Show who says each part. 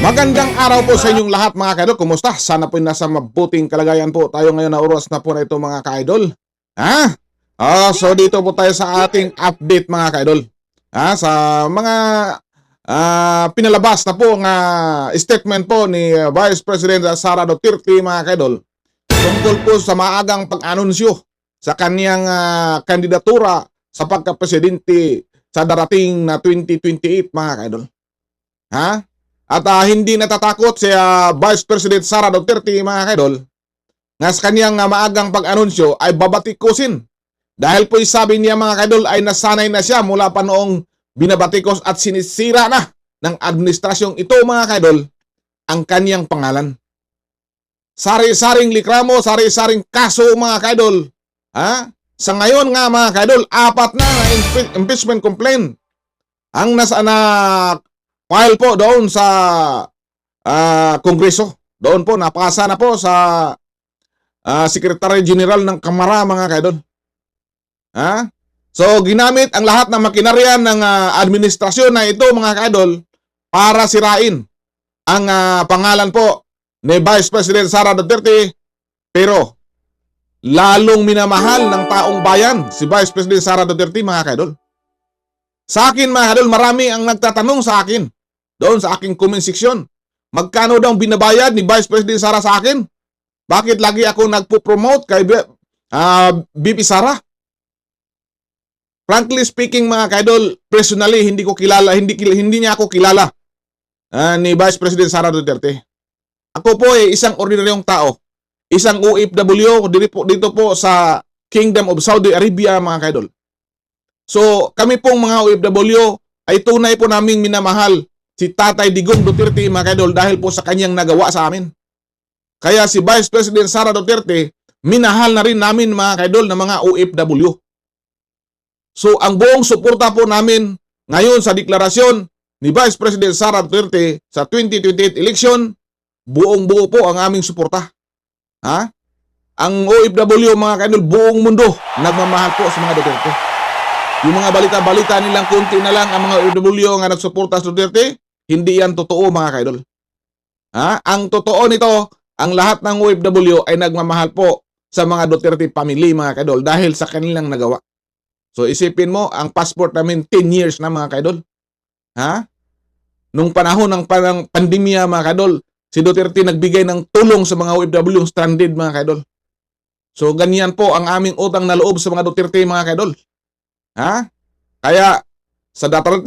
Speaker 1: Magandang araw po sa inyong lahat mga ka-idol. Kumusta? Sana po nasa mabuting kalagayan po tayo ngayon na oras na po na ito mga ka-idol. So dito po tayo sa ating update mga ka-idol. Sa mga pinalabas na po nga statement po ni Vice President Sara Duterte mga ka-idol tungkol po sa maagang pag-anunsyo sa kaniyang kandidatura sa pagka-presidente sa darating na 2028 mga ka-idol. At hindi natatakot si Vice President Sara Duterte mga kaidol nga sa kanyang maagang pag-anunsyo ay babatikusin. Dahil po sabi niya mga kaidol ay nasanay na siya mula pa noong binabatikos at sinisira na ng administrasyong ito mga kaidol ang kanyang pangalan. Sari-saring likramo, sari-saring kaso mga kaidol. Sa ngayon nga mga kaidol, 4 na impeachment complaint ang nasa file po doon sa Kongreso. Doon po, napasa na po sa Secretary General ng Kamara mga kaidol. So, ginamit ang lahat ng makinarya ng administrasyon na ito mga kaidol para sirain ang pangalan po ni Vice President Sara Duterte. Pero, lalong minamahal ng taong bayan si Vice President Sara Duterte mga kaidol. Sa akin mga kaidol, marami ang nagtatanong sa akin doon sa aking comment section. Magkano daw binabayad ni Vice President Sara sa akin? Bakit lagi ako nagpo-promote kay BP Sara? Frankly speaking mga kaidol, personally hindi ko kilala, hindi niya ako kilala ni Vice President Sara Duterte. Ako po ay isang ordinaryong tao, isang OFW dito po sa Kingdom of Saudi Arabia mga kaidol. So kami pong mga OFW ay tunay po naming minamahal si Tatay Digong Duterte mga kaidol dahil po sa kanyang nagawa sa amin. Kaya si Vice President Sara Duterte, minahal na rin namin mga kaidol na mga OFW. So ang buong suporta po namin ngayon sa deklarasyon ni Vice President Sara Duterte sa 2028 election, buong-buo po ang aming suporta. Ang OFW mga kaidol, buong mundo nagmamahal po sa mga Duterte. Yung mga balita-balita nilang kunti na lang ang mga OFW nga nagsuporta sa Duterte, hindi yan totoo mga kaidol. Ang totoo nito, ang lahat ng OFW ay nagmamahal po sa mga Duterte family mga kaidol dahil sa kanilang nagawa. So isipin mo, ang passport namin 10 years na mga kaidol. Nung panahon ng pandemya mga kaidol, si Duterte nagbigay ng tulong sa mga OFW stranded mga kaidol. So ganyan po ang aming utang na loob sa mga Duterte mga kaidol. Kaya sa